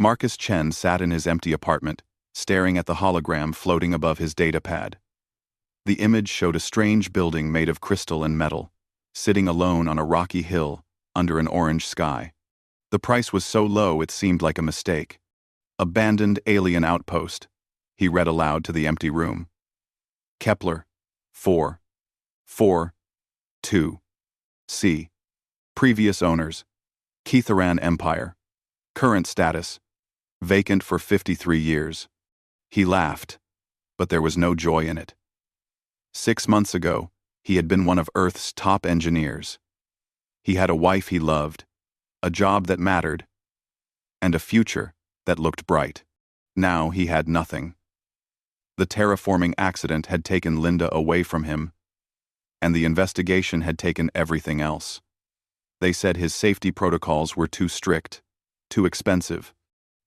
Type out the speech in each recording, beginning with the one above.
Marcus Chen sat in his empty apartment, staring at the hologram floating above his datapad. The image showed a strange building made of crystal and metal, sitting alone on a rocky hill under an orange sky. The price was so low it seemed like a mistake. Abandoned alien outpost, he read aloud to the empty room. Kepler, 442C. Previous owners, Keitharan Empire. Current status, vacant for 53 years. He laughed, but there was no joy in it. 6 months ago, he had been one of Earth's top engineers. He had a wife he loved, a job that mattered, and a future that looked bright. Now he had nothing. The terraforming accident had taken Linda away from him, and the investigation had taken everything else. They said his safety protocols were too strict, too expensive.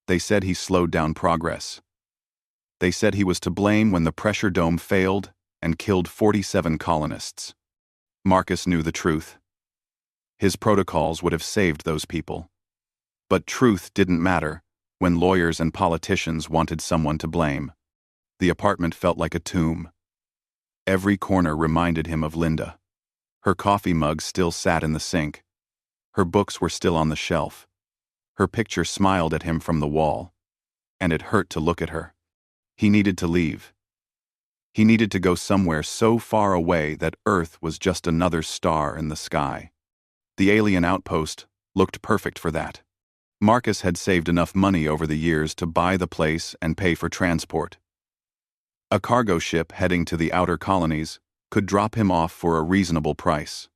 They said he slowed down progress. They said he was to blame when the pressure dome failed and killed 47 colonists. Marcus knew the truth. His protocols would have saved those people. But truth didn't matter when lawyers and politicians wanted someone to blame. The apartment felt like a tomb. Every corner reminded him of Linda. Her coffee mug still sat in the sink. Her books were still on the shelf. Her picture smiled at him from the wall, and it hurt to look at her. He needed to leave. He needed to go somewhere so far away that Earth was just another star in the sky. The alien outpost looked perfect for that. Marcus had saved enough money over the years to buy the place and pay for transport. A cargo ship heading to the outer colonies could drop him off for a reasonable price.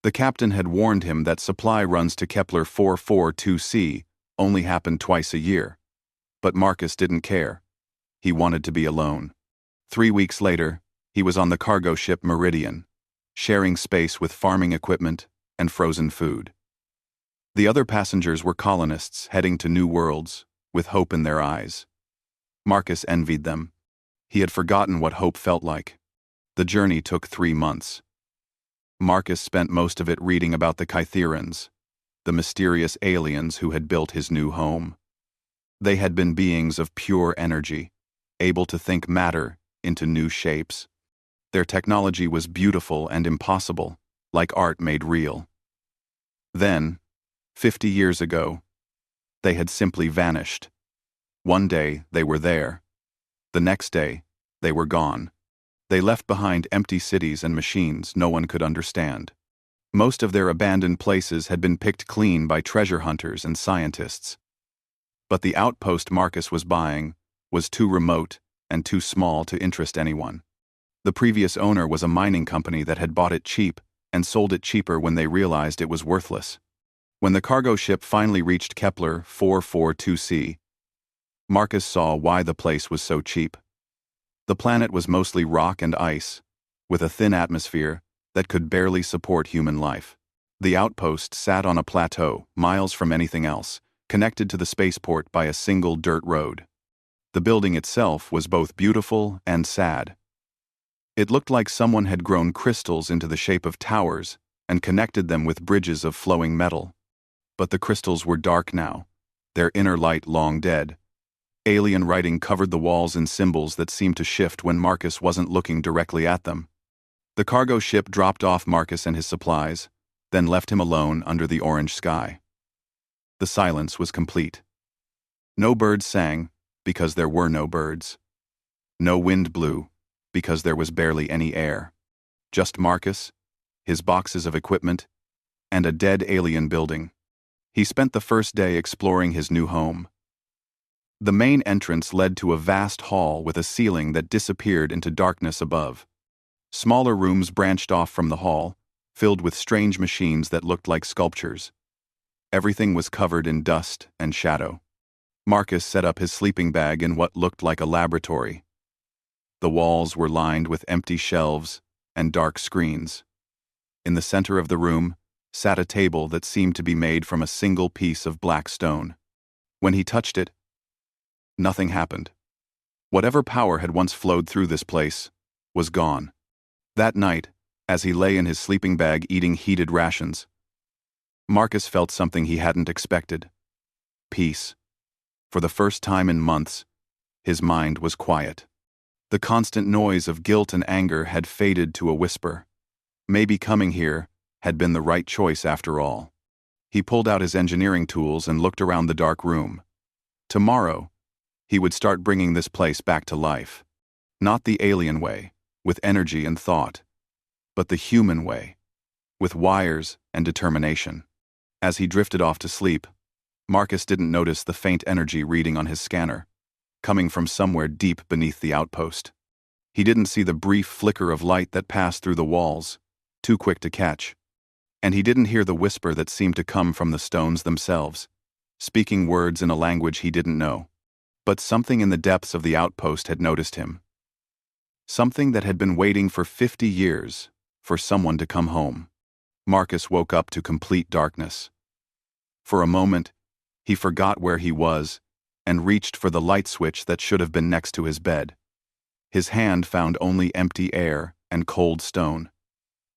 The captain had warned him that supply runs to Kepler 442C only happened twice a year. But Marcus didn't care. He wanted to be alone. 3 weeks later, he was on the cargo ship Meridian, sharing space with farming equipment and frozen food. The other passengers were colonists heading to new worlds, with hope in their eyes. Marcus envied them. He had forgotten what hope felt like. The journey took 3 months. Marcus spent most of it reading about the Keitharans, the mysterious aliens who had built his new home. They had been beings of pure energy, able to think matter into new shapes. Their technology was beautiful and impossible, like art made real. Then, 50 years ago, they had simply vanished. One day they were there. The next day, they were gone. They left behind empty cities and machines no one could understand. Most of their abandoned places had been picked clean by treasure hunters and scientists. But the outpost Marcus was buying was too remote and too small to interest anyone. The previous owner was a mining company that had bought it cheap and sold it cheaper when they realized it was worthless. When the cargo ship finally reached Kepler 442C, Marcus saw why the place was so cheap. The planet was mostly rock and ice, with a thin atmosphere that could barely support human life. The outpost sat on a plateau, miles from anything else, connected to the spaceport by a single dirt road. The building itself was both beautiful and sad. It looked like someone had grown crystals into the shape of towers and connected them with bridges of flowing metal. But the crystals were dark now, their inner light long dead. Alien writing covered the walls in symbols that seemed to shift when Marcus wasn't looking directly at them. The cargo ship dropped off Marcus and his supplies, then left him alone under the orange sky. The silence was complete. No birds sang, because there were no birds. No wind blew, because there was barely any air. Just Marcus, his boxes of equipment, and a dead alien building. He spent the first day exploring his new home. The main entrance led to a vast hall with a ceiling that disappeared into darkness above. Smaller rooms branched off from the hall, filled with strange machines that looked like sculptures. Everything was covered in dust and shadow. Marcus set up his sleeping bag in what looked like a laboratory. The walls were lined with empty shelves and dark screens. In the center of the room sat a table that seemed to be made from a single piece of black stone. When he touched it, nothing happened. Whatever power had once flowed through this place was gone. That night, as he lay in his sleeping bag eating heated rations, Marcus felt something he hadn't expected. Peace. For the first time in months, his mind was quiet. The constant noise of guilt and anger had faded to a whisper. Maybe coming here had been the right choice after all. He pulled out his engineering tools and looked around the dark room. Tomorrow, he would start bringing this place back to life. Not the alien way, with energy and thought, but the human way, with wires and determination. As he drifted off to sleep, Marcus didn't notice the faint energy reading on his scanner, coming from somewhere deep beneath the outpost. He didn't see the brief flicker of light that passed through the walls, too quick to catch. And he didn't hear the whisper that seemed to come from the stones themselves, speaking words in a language he didn't know. But something in the depths of the outpost had noticed him. Something that had been waiting for 50 years for someone to come home. Marcus woke up to complete darkness. For a moment, he forgot where he was and reached for the light switch that should have been next to his bed. His hand found only empty air and cold stone.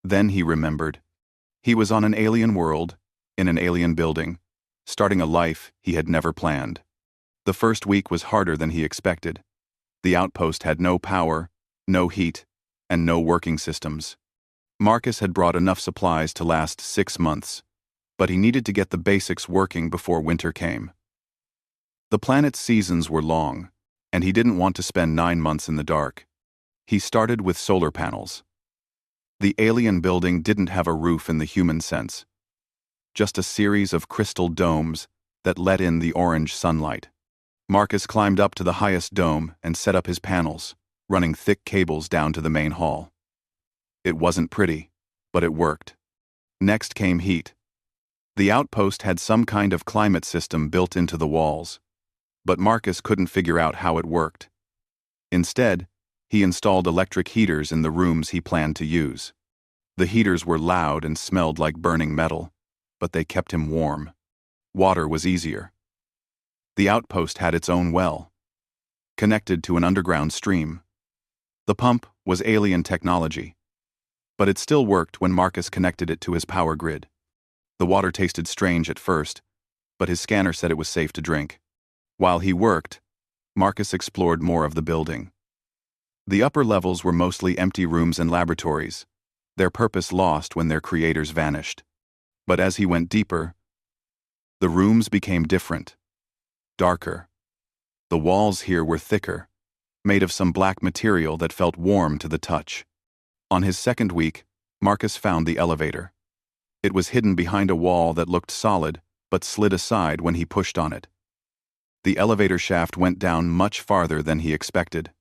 Then he remembered. He was on an alien world, in an alien building, starting a life he had never planned. The first week was harder than he expected. The outpost had no power, no heat, and no working systems. Marcus had brought enough supplies to last 6 months, but he needed to get the basics working before winter came. The planet's seasons were long, and he didn't want to spend 9 months in the dark. He started with solar panels. The alien building didn't have a roof in the human sense, just a series of crystal domes that let in the orange sunlight. Marcus climbed up to the highest dome and set up his panels, running thick cables down to the main hall. It wasn't pretty, but it worked. Next came heat. The outpost had some kind of climate system built into the walls, but Marcus couldn't figure out how it worked. Instead, he installed electric heaters in the rooms he planned to use. The heaters were loud and smelled like burning metal, but they kept him warm. Water was easier. The outpost had its own well, connected to an underground stream. The pump was alien technology, but it still worked when Marcus connected it to his power grid. The water tasted strange at first, but his scanner said it was safe to drink. While he worked, Marcus explored more of the building. The upper levels were mostly empty rooms and laboratories, their purpose lost when their creators vanished. But as he went deeper, the rooms became different, darker. The walls here were thicker, made of some black material that felt warm to the touch. On his second week, Marcus found the elevator. It was hidden behind a wall that looked solid, but slid aside when he pushed on it. The elevator shaft went down much farther than he expected.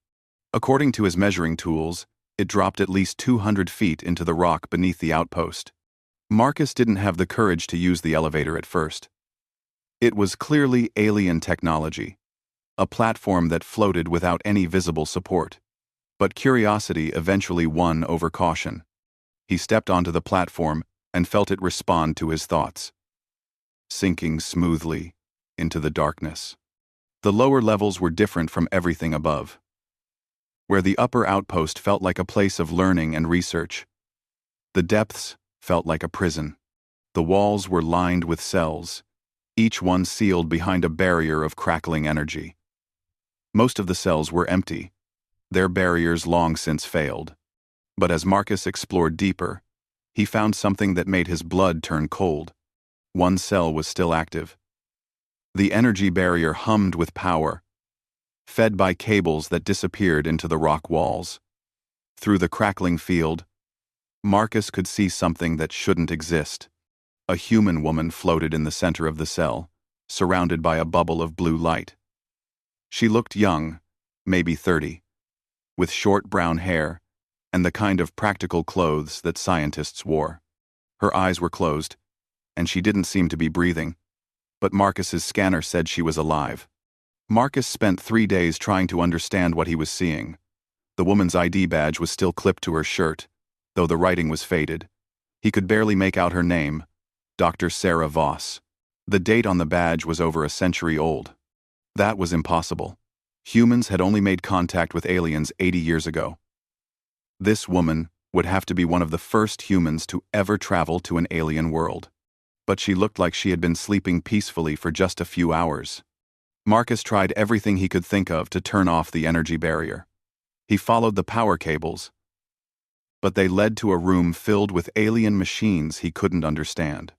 According to his measuring tools, it dropped at least 200 feet into the rock beneath the outpost. Marcus didn't have the courage to use the elevator at first. It was clearly alien technology, a platform that floated without any visible support. But curiosity eventually won over caution. He stepped onto the platform and felt it respond to his thoughts, sinking smoothly into the darkness. The lower levels were different from everything above. Where the upper outpost felt like a place of learning and research, the depths felt like a prison. The walls were lined with cells, each one sealed behind a barrier of crackling energy. Most of the cells were empty, their barriers long since failed. But as Marcus explored deeper, he found something that made his blood turn cold. One cell was still active. The energy barrier hummed with power, fed by cables that disappeared into the rock walls. Through the crackling field, Marcus could see something that shouldn't exist. A human woman floated in the center of the cell, surrounded by a bubble of blue light. She looked young, maybe 30, with short brown hair and the kind of practical clothes that scientists wore. Her eyes were closed, and she didn't seem to be breathing, but Marcus's scanner said she was alive. Marcus spent 3 days trying to understand what he was seeing. The woman's ID badge was still clipped to her shirt, though the writing was faded. He could barely make out her name, Dr. Sarah Voss. The date on the badge was over a century old. That was impossible. Humans had only made contact with aliens 80 years ago. This woman would have to be one of the first humans to ever travel to an alien world. But she looked like she had been sleeping peacefully for just a few hours. Marcus tried everything he could think of to turn off the energy barrier. He followed the power cables, but they led to a room filled with alien machines he couldn't understand.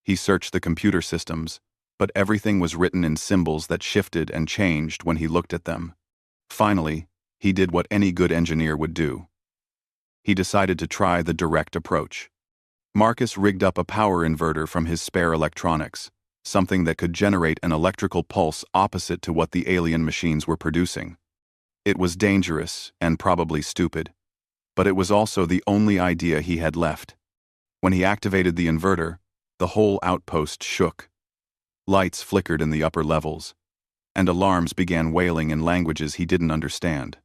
He searched the computer systems, but everything was written in symbols that shifted and changed when he looked at them. Finally, he did what any good engineer would do. He decided to try the direct approach. Marcus rigged up a power inverter from his spare electronics, something that could generate an electrical pulse opposite to what the alien machines were producing. It was dangerous and probably stupid, but it was also the only idea he had left. When he activated the inverter, the whole outpost shook. Lights flickered in the upper levels, and alarms began wailing in languages he didn't understand.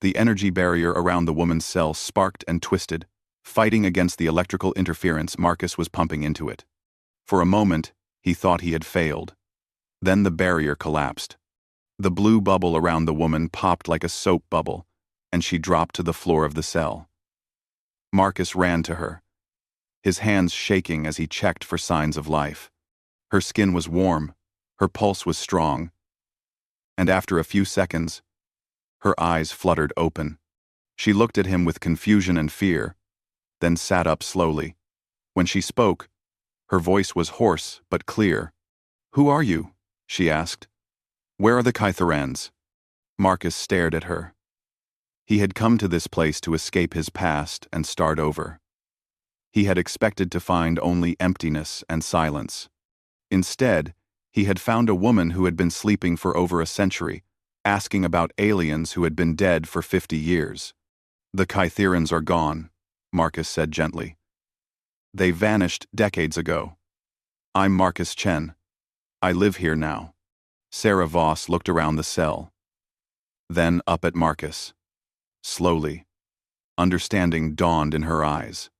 The energy barrier around the woman's cell sparked and twisted, fighting against the electrical interference Marcus was pumping into it. For a moment, he thought he had failed. Then the barrier collapsed. The blue bubble around the woman popped like a soap bubble, and she dropped to the floor of the cell. Marcus ran to her, his hands shaking as he checked for signs of life. Her skin was warm, her pulse was strong, and after a few seconds, her eyes fluttered open. She looked at him with confusion and fear, then sat up slowly. When she spoke, her voice was hoarse but clear. "Who are you?" she asked. "Where are the Kytherans?" Marcus stared at her. He had come to this place to escape his past and start over. He had expected to find only emptiness and silence. Instead, he had found a woman who had been sleeping for over a century, asking about aliens who had been dead for 50 years. "The Kytherans are gone," Marcus said gently. "They vanished decades ago. I'm Marcus Chen. I live here now." Sarah Voss looked around the cell, then up at Marcus. Slowly, understanding dawned in her eyes,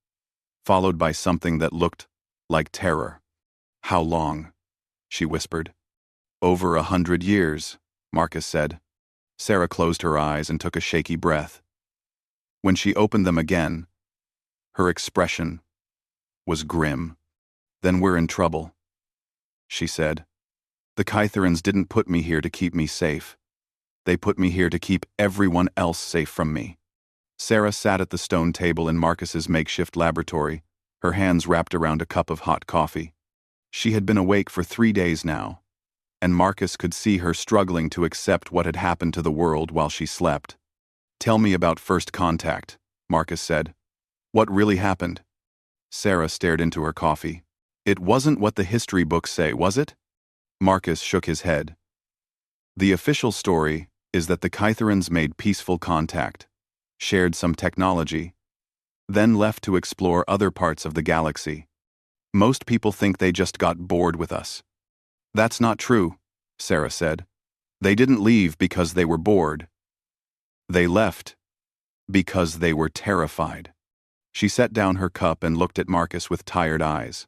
followed by something that looked like terror. "How long?" she whispered. "Over 100 years," Marcus said. Sarah closed her eyes and took a shaky breath. When she opened them again, her expression was grim. "Then we're in trouble," she said. "The Kytherans didn't put me here to keep me safe. They put me here to keep everyone else safe from me." Sarah sat at the stone table in Marcus's makeshift laboratory, her hands wrapped around a cup of hot coffee. She had been awake for 3 days now, and Marcus could see her struggling to accept what had happened to the world while she slept. "Tell me about first contact," Marcus said. "What really happened?" Sarah stared into her coffee. "It wasn't what the history books say, was it?" Marcus shook his head. "The official story is that the Kytherans made peaceful contact, shared some technology, then left to explore other parts of the galaxy. Most people think they just got bored with us." "That's not true," Sarah said. "They didn't leave because they were bored. They left because they were terrified." She set down her cup and looked at Marcus with tired eyes.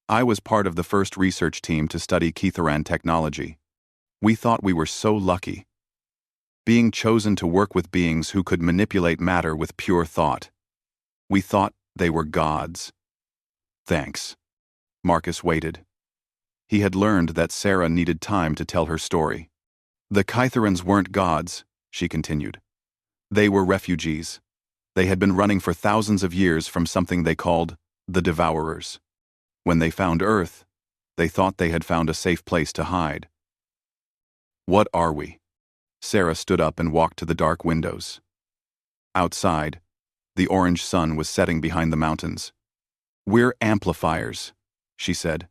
"I was part of the first research team to study Kytheran technology. We thought we were so lucky, being chosen to work with beings who could manipulate matter with pure thought. We thought they were gods." "Thanks." Marcus waited. He had learned that Sarah needed time to tell her story. "The Kytherans weren't gods," she continued. "They were refugees. They had been running for thousands of years from something they called the Devourers. When they found Earth, they thought they had found a safe place to hide." "What are we?" Sarah stood up and walked to the dark windows. Outside, the orange sun was setting behind the mountains. "We're amplifiers," she said.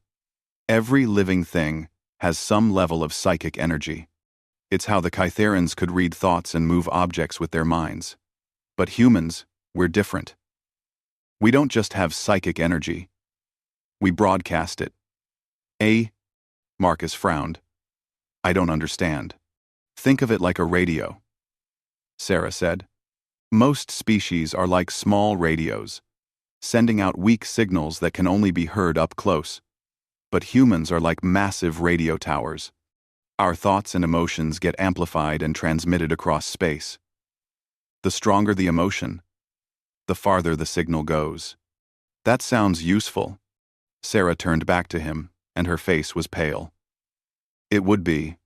"Every living thing has some level of psychic energy. It's how the Kytherans could read thoughts and move objects with their minds. But humans, we're different. We don't just have psychic energy. We broadcast it." Marcus frowned. "I don't understand." "Think of it like a radio," Sarah said. "Most species are like small radios, sending out weak signals that can only be heard up close. But humans are like massive radio towers. Our thoughts and emotions get amplified and transmitted across space. The stronger the emotion, the farther the signal goes." "That sounds useful." Sarah turned back to him, and her face was pale. "It would be.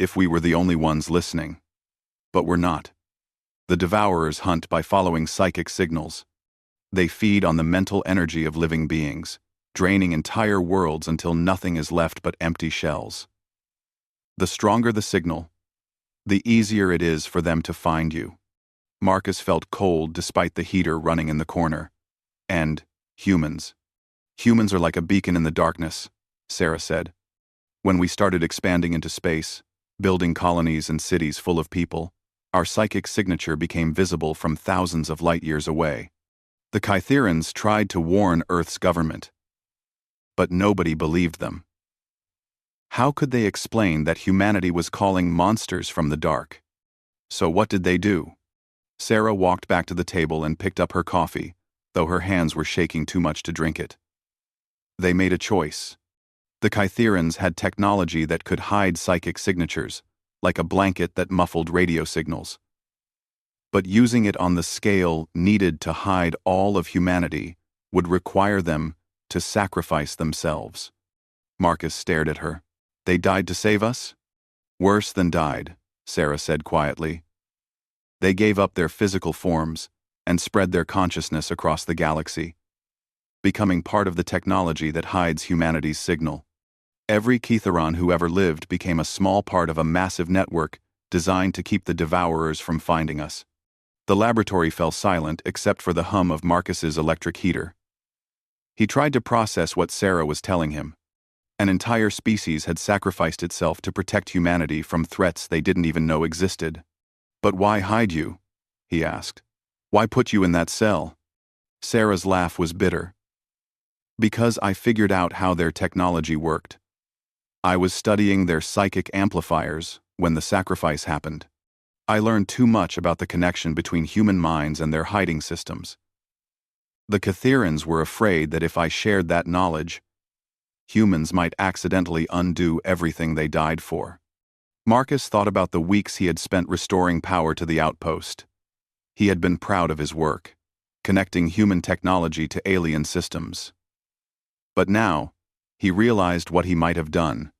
If we were the only ones listening. But we're not. The Devourers hunt by following psychic signals. They feed on the mental energy of living beings, draining entire worlds until nothing is left but empty shells. The stronger the signal, the easier it is for them to find you. Marcus felt cold despite the heater running in the corner. And humans. Humans are like a beacon in the darkness, Sarah said. When we started expanding into space, building colonies and cities full of people, our psychic signature became visible from thousands of light years away. The Kytherans tried to warn Earth's government, but nobody believed them. How could they explain that humanity was calling monsters from the dark? So what did they do? Sarah walked back to the table and picked up her coffee, though her hands were shaking too much to drink it. They made a choice. The Kytherans had technology that could hide psychic signatures, like a blanket that muffled radio signals. But using it on the scale needed to hide all of humanity would require them to sacrifice themselves. Marcus stared at her. They died to save us? Worse than died, Sarah said quietly. They gave up their physical forms and spread their consciousness across the galaxy, becoming part of the technology that hides humanity's signal. Every Kytheron who ever lived became a small part of a massive network designed to keep the Devourers from finding us. The laboratory fell silent except for the hum of Marcus's electric heater. He tried to process what Sarah was telling him. An entire species had sacrificed itself to protect humanity from threats they didn't even know existed. But why hide you? He asked. Why put you in that cell? Sarah's laugh was bitter. Because I figured out how their technology worked. I was studying their psychic amplifiers when the sacrifice happened. I learned too much about the connection between human minds and their hiding systems. The Kytherans were afraid that if I shared that knowledge, humans might accidentally undo everything they died for. Marcus thought about the weeks he had spent restoring power to the Outpost. He had been proud of his work, connecting human technology to alien systems. But now, he realized what he might have done.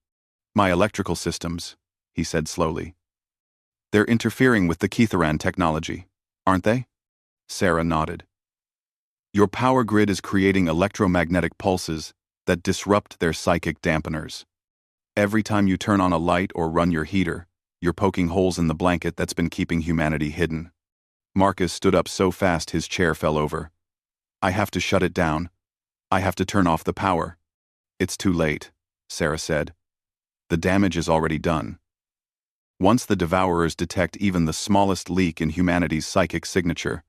My electrical systems, he said slowly. They're interfering with the Kytheran technology, aren't they? Sarah nodded. Your power grid is creating electromagnetic pulses that disrupt their psychic dampeners. Every time you turn on a light or run your heater, you're poking holes in the blanket that's been keeping humanity hidden. Marcus stood up so fast his chair fell over. I have to shut it down. I have to turn off the power. It's too late, Sarah said. The damage is already done. Once the Devourers detect even the smallest leak in humanity's psychic signature,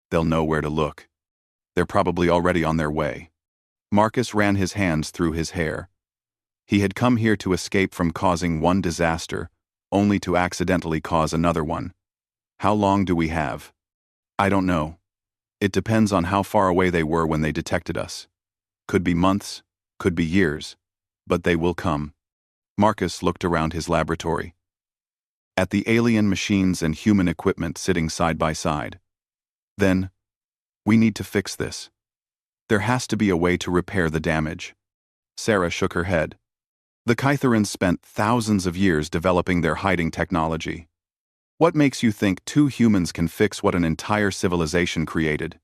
they'll know where to look. They're probably already on their way. Marcus ran his hands through his hair. He had come here to escape from causing one disaster, only to accidentally cause another one. How long do we have? I don't know. It depends on how far away they were when they detected us. Could be months, could be years, but they will come. Marcus looked around his laboratory. At the alien machines and human equipment sitting side by side. Then, we need to fix this. There has to be a way to repair the damage. Sarah shook her head. The Kytherans spent thousands of years developing their hiding technology. What makes you think two humans can fix what an entire civilization created?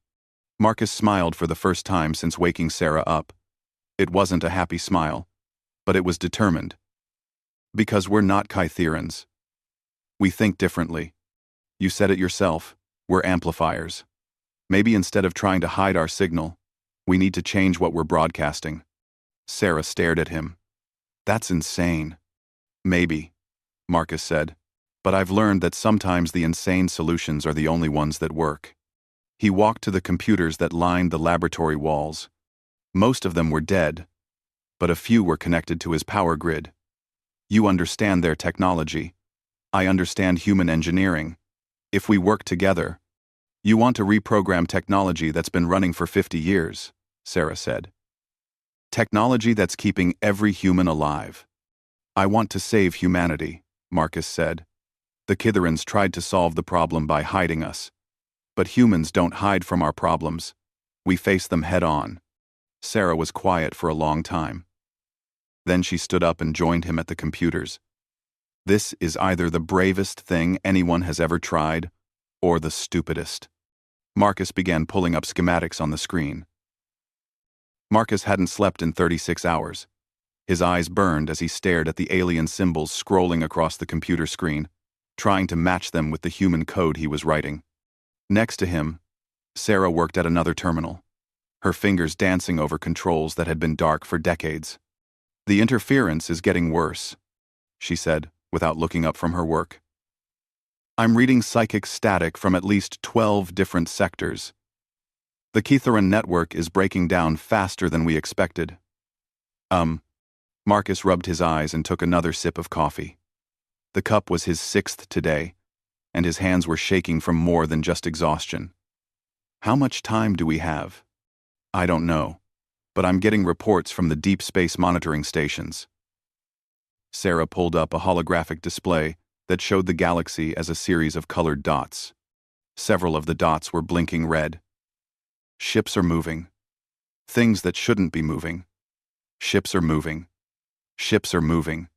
Marcus smiled for the first time since waking Sarah up. It wasn't a happy smile, but it was determined. Because we're not Kytherans. We think differently. You said it yourself, we're amplifiers. Maybe instead of trying to hide our signal, we need to change what we're broadcasting. Sarah stared at him. That's insane. Maybe, Marcus said. But I've learned that sometimes the insane solutions are the only ones that work. He walked to the computers that lined the laboratory walls. Most of them were dead, but a few were connected to his power grid. You understand their technology. I understand human engineering. If we work together, you want to reprogram technology that's been running for 50 years, Sarah said. Technology that's keeping every human alive. I want to save humanity, Marcus said. The Kytherans tried to solve the problem by hiding us. But humans don't hide from our problems. We face them head on. Sarah was quiet for a long time. Then she stood up and joined him at the computers. This is either the bravest thing anyone has ever tried, or the stupidest. Marcus began pulling up schematics on the screen. Marcus hadn't slept in 36 hours. His eyes burned as he stared at the alien symbols scrolling across the computer screen, trying to match them with the human code he was writing. Next to him, Sarah worked at another terminal, her fingers dancing over controls that had been dark for decades. "The interference is getting worse," she said, without looking up from her work. "I'm reading psychic static from at least 12 different sectors. The Ketheran network is breaking down faster than we expected." Marcus rubbed his eyes and took another sip of coffee. The cup was his 6th today, and his hands were shaking from more than just exhaustion. "How much time do we have?" "I don't know, but I'm getting reports from the deep space monitoring stations." Sarah pulled up a holographic display that showed the galaxy as a series of colored dots. Several of the dots were blinking red. "Ships are moving. Things that shouldn't be moving. Ships are moving. Ships are moving."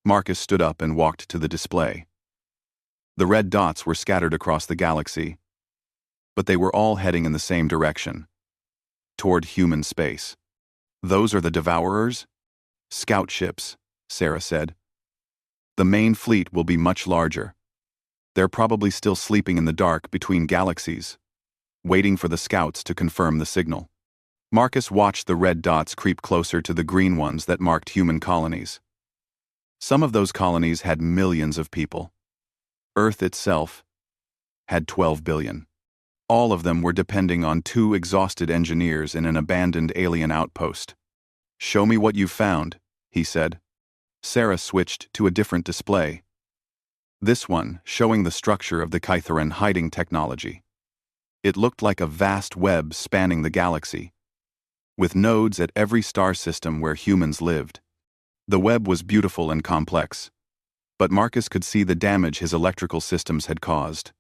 Marcus stood up and walked to the display. The red dots were scattered across the galaxy, but they were all heading in the same direction, toward human space. "Those are the Devourers?" "Scout ships," Sarah said. "The main fleet will be much larger. They're probably still sleeping in the dark between galaxies, waiting for the scouts to confirm the signal." Marcus watched the red dots creep closer to the green ones that marked human colonies. Some of those colonies had millions of people. Earth itself had 12 billion. All of them were depending on 2 exhausted engineers in an abandoned alien outpost. "Show me what you've found," he said. Sarah switched to a different display. This one showing the structure of the Ketheran hiding technology. It looked like a vast web spanning the galaxy, with nodes at every star system where humans lived. The web was beautiful and complex, but Marcus could see the damage his electrical systems had caused.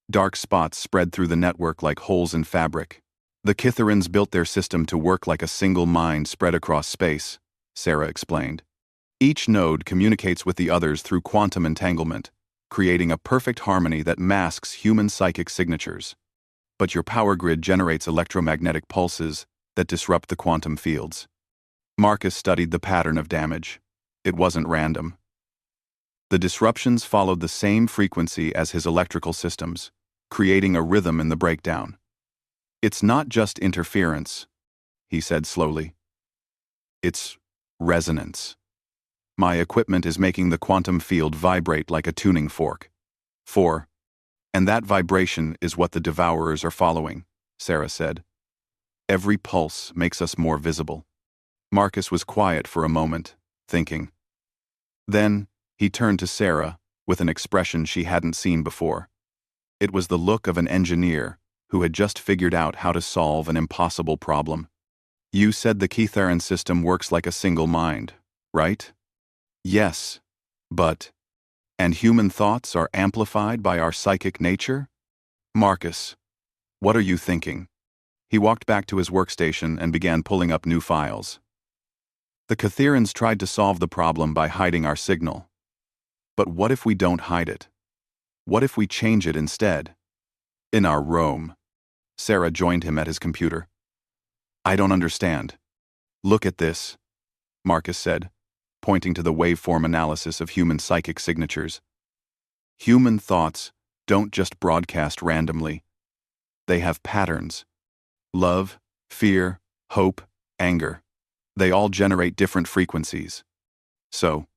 Dark spots spread through the network like holes in fabric. "The Kitherans built their system to work like a single mind spread across space," Sarah explained. "Each node communicates with the others through quantum entanglement, creating a perfect harmony that masks human psychic signatures. But your power grid generates electromagnetic pulses that disrupt the quantum fields." Marcus studied the pattern of damage. It wasn't random. The disruptions followed the same frequency as his electrical systems, creating a rhythm in the breakdown. "It's not just interference," he said slowly. "It's resonance. My equipment is making the quantum field vibrate like a tuning fork. And that vibration is what the Devourers are following," Sarah said. "Every pulse makes us more visible." Marcus was quiet for a moment, thinking. Then, he turned to Sarah with an expression she hadn't seen before. It was the look of an engineer who had just figured out how to solve an impossible problem. "You said the Ketheran system works like a single mind, right?" "Yes, but... and human thoughts are amplified by our psychic nature?" "Marcus, what are you thinking?" He walked back to his workstation and began pulling up new files. "The Ketherans tried to solve the problem by hiding our signal. But what if we don't hide it? What if we change it instead? In our roam." Sarah joined him at his computer. "I don't understand." "Look at this," Marcus said, pointing to the waveform analysis of human psychic signatures. "Human thoughts don't just broadcast randomly. They have patterns. Love, fear, hope, anger. They all generate different frequencies. So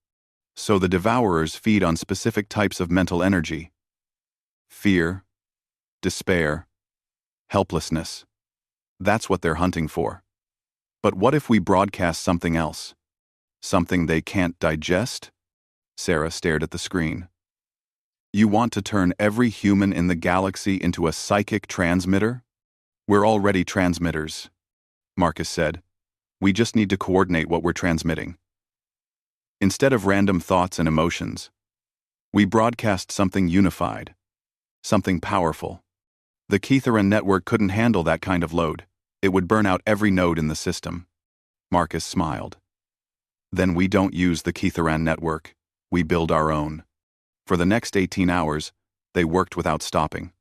the Devourers feed on specific types of mental energy. Fear, despair, helplessness. That's what they're hunting for. But what if we broadcast something else? Something they can't digest?" Sarah stared at the screen. "You want to turn every human in the galaxy into a psychic transmitter?" "We're already transmitters," Marcus said. "We just need to coordinate what we're transmitting. Instead of random thoughts and emotions, we broadcast something unified, something powerful. The Ketheran network couldn't handle that kind of load. It would burn out every node in the system." Marcus smiled. "Then we don't use the Ketheran network. We build our own. For the next 18 hours, they worked without stopping.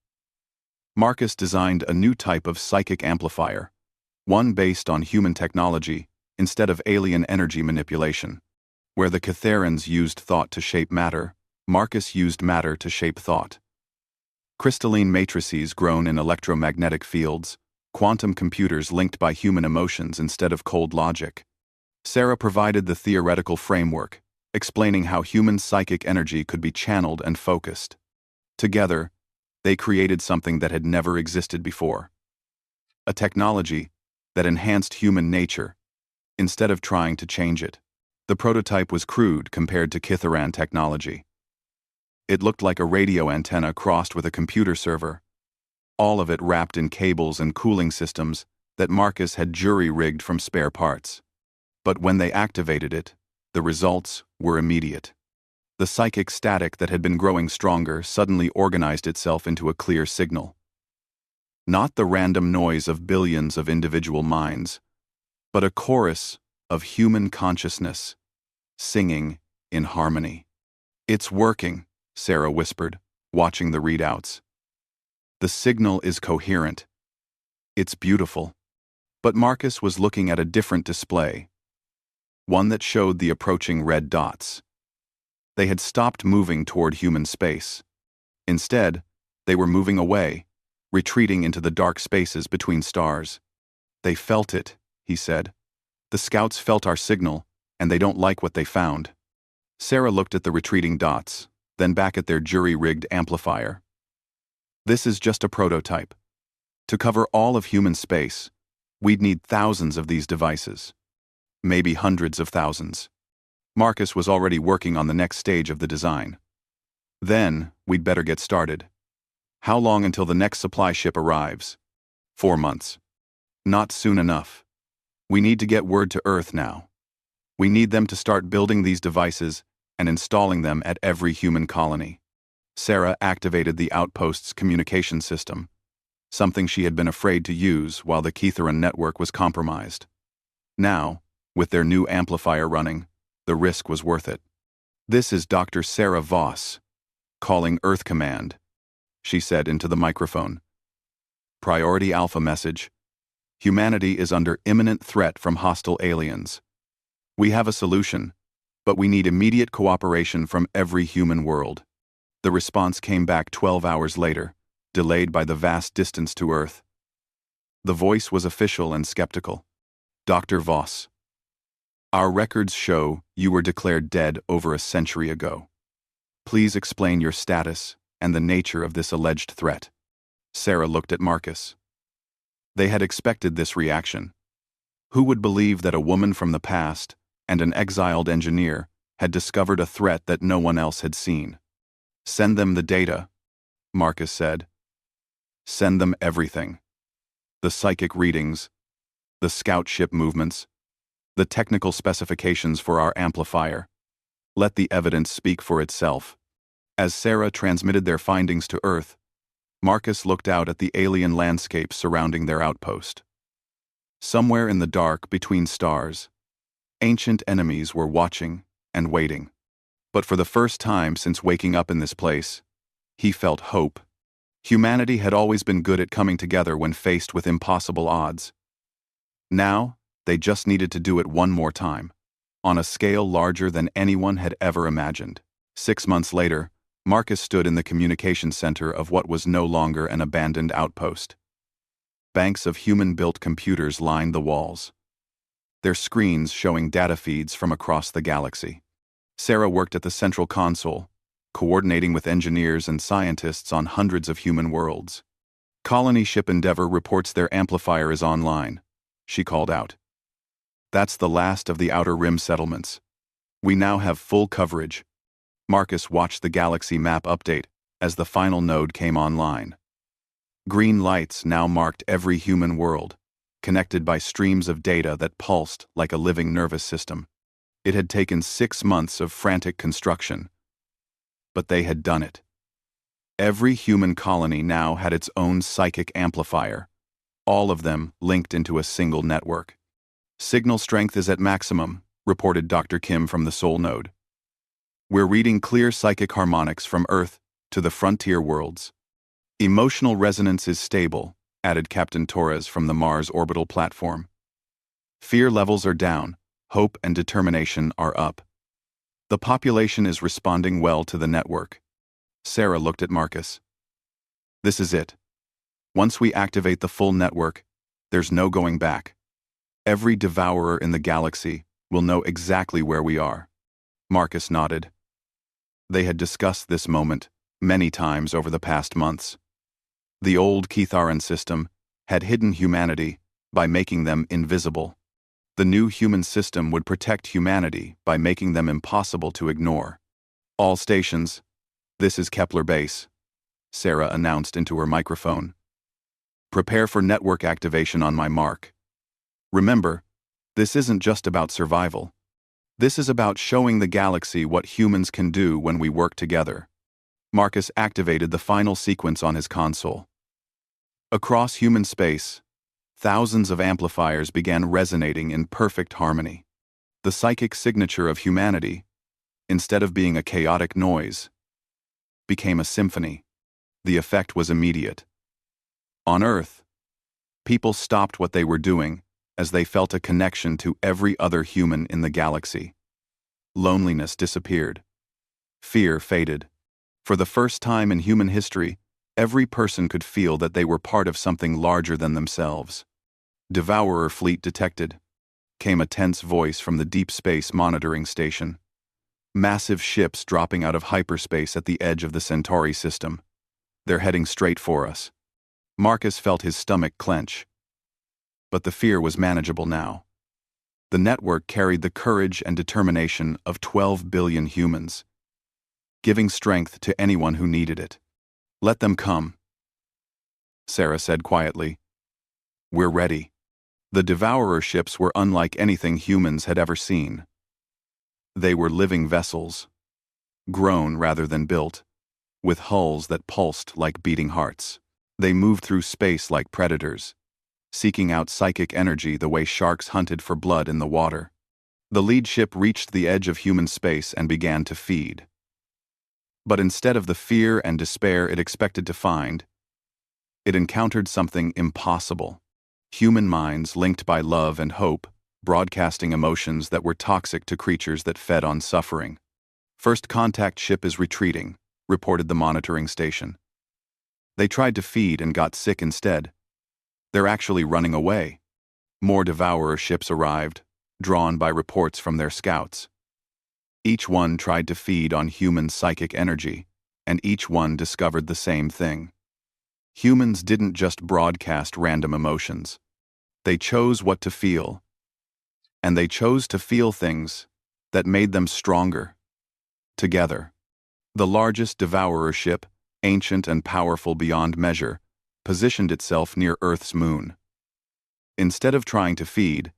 Marcus designed a new type of psychic amplifier, one based on human technology instead of alien energy manipulation. Where the Catharans used thought to shape matter, Marcus used matter to shape thought. Crystalline matrices grown in electromagnetic fields, quantum computers linked by human emotions instead of cold logic. Sarah provided the theoretical framework, explaining how human psychic energy could be channeled and focused. Together, they created something that had never existed before. A technology that enhanced human nature, instead of trying to change it. The prototype was crude compared to Kitharan technology. It looked like a radio antenna crossed with a computer server, all of it wrapped in cables and cooling systems that Marcus had jury-rigged from spare parts. But when they activated it, the results were immediate. The psychic static that had been growing stronger suddenly organized itself into a clear signal. Not the random noise of billions of individual minds, but a chorus of human consciousness, singing in harmony. "It's working," Sarah whispered, watching the readouts. "The signal is coherent. It's beautiful." But Marcus was looking at a different display, one that showed the approaching red dots. They had stopped moving toward human space. Instead, they were moving away, retreating into the dark spaces between stars. "They felt it," he said. "The scouts felt our signal, and they don't like what they found." Sarah looked at the retreating dots, then back at their jury-rigged amplifier. "This is just a prototype. To cover all of human space, we'd need thousands of these devices. Maybe hundreds of thousands." Marcus was already working on the next stage of the design. "Then, we'd better get started. How long until the next supply ship arrives?" 4 months. "Not soon enough. We need to get word to Earth now. We need them to start building these devices and installing them at every human colony." Sarah activated the Outpost's communication system, something she had been afraid to use while the Kitharan network was compromised. Now, with their new amplifier running, the risk was worth it. "This is Dr. Sarah Voss, calling Earth Command," she said into the microphone. "Priority Alpha message. Humanity is under imminent threat from hostile aliens. We have a solution, but we need immediate cooperation from every human world." The response came back 12 hours later, delayed by the vast distance to Earth. The voice was official and skeptical. "Dr. Voss, our records show you were declared dead over a century ago. Please explain your status and the nature of this alleged threat." Sarah looked at Marcus. They had expected this reaction. Who would believe that a woman from the past and an exiled engineer had discovered a threat that no one else had seen? "Send them the data," Marcus said. "Send them everything. The psychic readings, the scout ship movements, the technical specifications for our amplifier. Let the evidence speak for itself." As Sarah transmitted their findings to Earth, Marcus looked out at the alien landscape surrounding their outpost. Somewhere in the dark between stars, ancient enemies were watching and waiting. But for the first time since waking up in this place, he felt hope. Humanity had always been good at coming together when faced with impossible odds. Now, they just needed to do it one more time, on a scale larger than anyone had ever imagined. 6 months later, Marcus stood in the communication center of what was no longer an abandoned outpost. Banks of human-built computers lined the walls, their screens showing data feeds from across the galaxy. Sarah worked at the central console, coordinating with engineers and scientists on hundreds of human worlds. "Colony ship Endeavour reports their amplifier is online," she called out. "That's the last of the Outer Rim settlements. We now have full coverage." Marcus watched the galaxy map update as the final node came online. Green lights now marked every human world, connected by streams of data that pulsed like a living nervous system. It had taken 6 months of frantic construction, but they had done it. Every human colony now had its own psychic amplifier, all of them linked into a single network. "Signal strength is at maximum," reported Dr. Kim from the Soul Node. We're reading clear psychic harmonics from Earth to the frontier worlds. Emotional resonance is stable, added Captain Torres from the Mars orbital platform. Fear levels are down, hope and determination are up. The population is responding well to the network. Sarah looked at Marcus. This is it. Once we activate the full network, there's no going back. Every devourer in the galaxy will know exactly where we are. Marcus nodded. They had discussed this moment many times over the past months. The old Kitharan system had hidden humanity by making them invisible. The new human system would protect humanity by making them impossible to ignore. All stations, this is Kepler Base, Sarah announced into her microphone. Prepare for network activation on my mark. Remember, this isn't just about survival. This is about showing the galaxy what humans can do when we work together. Marcus activated the final sequence on his console. Across human space, thousands of amplifiers began resonating in perfect harmony. The psychic signature of humanity, instead of being a chaotic noise, became a symphony. The effect was immediate. On Earth, people stopped what they were doing as they felt a connection to every other human in the galaxy. Loneliness disappeared. Fear faded. For the first time in human history, every person could feel that they were part of something larger than themselves. Devourer fleet detected, came a tense voice from the deep space monitoring station. Massive ships dropping out of hyperspace at the edge of the Centauri system. They're heading straight for us. Marcus felt his stomach clench. But the fear was manageable now. The network carried the courage and determination of 12 billion humans, giving strength to anyone who needed it. Let them come, Sarah said quietly. We're ready. The Devourer ships were unlike anything humans had ever seen. They were living vessels, grown rather than built, with hulls that pulsed like beating hearts. They moved through space like predators, seeking out psychic energy the way sharks hunted for blood in the water. The lead ship reached the edge of human space and began to feed. But instead of the fear and despair it expected to find, it encountered something impossible. Human minds linked by love and hope, broadcasting emotions that were toxic to creatures that fed on suffering. First contact ship is retreating, reported the monitoring station. They tried to feed and got sick instead. They're actually running away. More Devourer ships arrived, drawn by reports from their scouts. Each one tried to feed on human psychic energy, and each one discovered the same thing. Humans didn't just broadcast random emotions. They chose what to feel. And they chose to feel things that made them stronger. Together. The largest Devourer ship, ancient and powerful beyond measure, positioned itself near Earth's moon. Instead of trying to feed,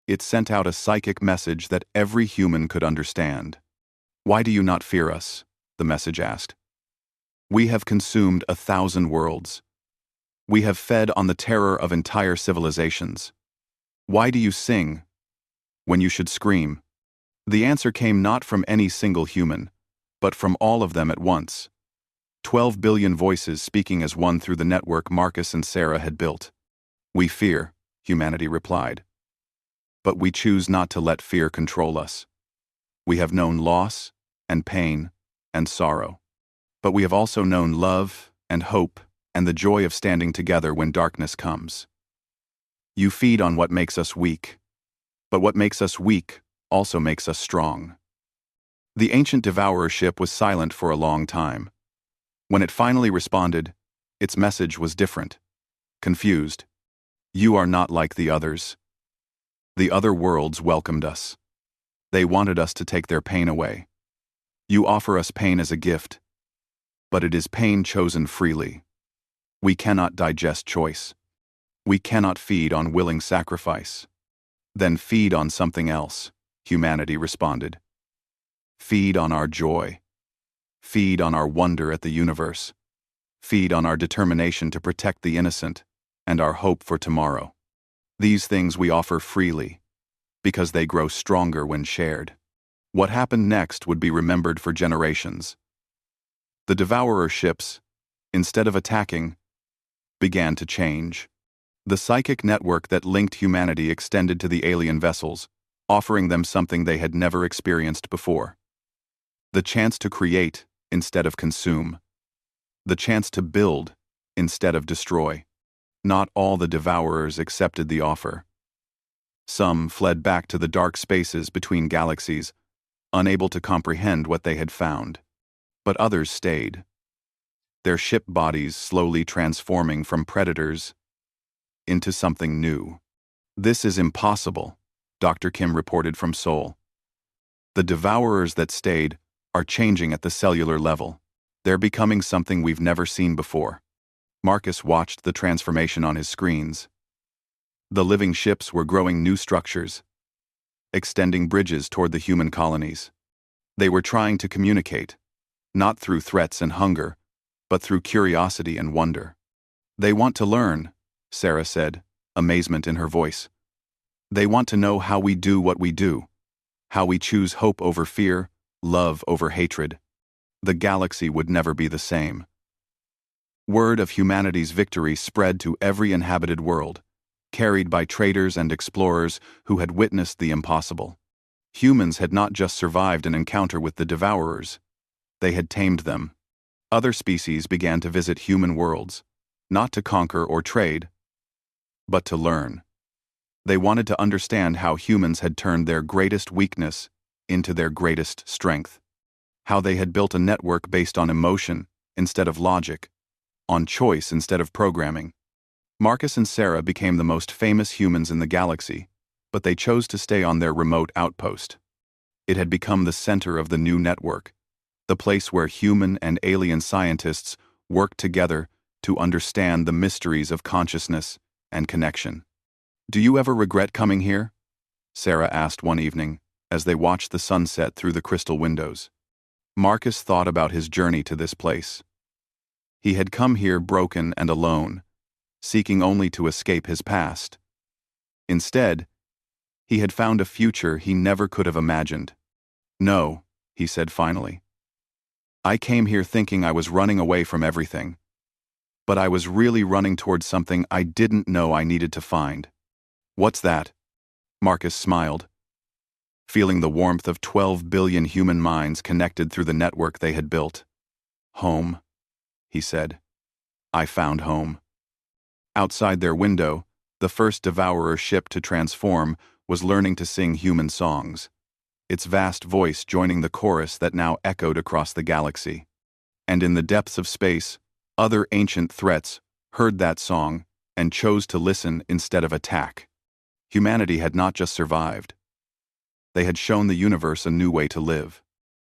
it sent out a psychic message that every human could understand. Why do you not fear us? The message asked. We have consumed 1,000 worlds. We have fed on the terror of entire civilizations. Why do you sing when you should scream? The answer came not from any single human, but from all of them at once. 12 billion voices speaking as one through the network Marcus and Sarah had built. We fear, humanity replied. But we choose not to let fear control us. We have known loss and pain and sorrow. But we have also known love and hope and the joy of standing together when darkness comes. You feed on what makes us weak. But what makes us weak also makes us strong. The ancient Devourer ship was silent for a long time. When it finally responded, its message was different. Confused. You are not like the others. The other worlds welcomed us. They wanted us to take their pain away. You offer us pain as a gift, but it is pain chosen freely. We cannot digest choice. We cannot feed on willing sacrifice. Then feed on something else, humanity responded. Feed on our joy. Feed on our wonder at the universe. Feed on our determination to protect the innocent and our hope for tomorrow. These things we offer freely, because they grow stronger when shared. What happened next would be remembered for generations. The Devourer ships, instead of attacking, began to change. The psychic network that linked humanity extended to the alien vessels, offering them something they had never experienced before. The chance to create instead of consume. The chance to build instead of destroy. Not all the Devourers accepted the offer. Some fled back to the dark spaces between galaxies, unable to comprehend what they had found. But others stayed, their ship bodies slowly transforming from predators into something new. "This is impossible," Dr. Kim reported from Seoul. "The Devourers that stayed are changing at the cellular level. They're becoming something we've never seen before." Marcus watched the transformation on his screens. The living ships were growing new structures, extending bridges toward the human colonies. They were trying to communicate, not through threats and hunger, but through curiosity and wonder. "They want to learn," Sarah said, amazement in her voice. "They want to know how we do what we do, how we choose hope over fear, love over hatred. The galaxy would never be the same." Word of humanity's victory spread to every inhabited world, carried by traders and explorers who had witnessed the impossible. Humans had not just survived an encounter with the Devourers, they had tamed them. Other species began to visit human worlds, not to conquer or trade, but to learn. They wanted to understand how humans had turned their greatest weakness into their greatest strength, how they had built a network based on emotion instead of logic, on choice instead of programming. Marcus and Sarah became the most famous humans in the galaxy, but they chose to stay on their remote outpost. It had become the center of the new network, the place where human and alien scientists worked together to understand the mysteries of consciousness and connection. "Do you ever regret coming here?" Sarah asked one evening, as they watched the sunset through the crystal windows. Marcus thought about his journey to this place. He had come here broken and alone, seeking only to escape his past. Instead, he had found a future he never could have imagined. "No," he said finally. "I came here thinking I was running away from everything. But I was really running towards something I didn't know I needed to find." "What's that?" Marcus smiled, feeling the warmth of 12 billion human minds connected through the network they had built. "Home," he said. "I found home." Outside their window, the first Devourer ship to transform was learning to sing human songs, its vast voice joining the chorus that now echoed across the galaxy. And in the depths of space, other ancient threats heard that song and chose to listen instead of attack. Humanity had not just survived. They had shown the universe a new way to live.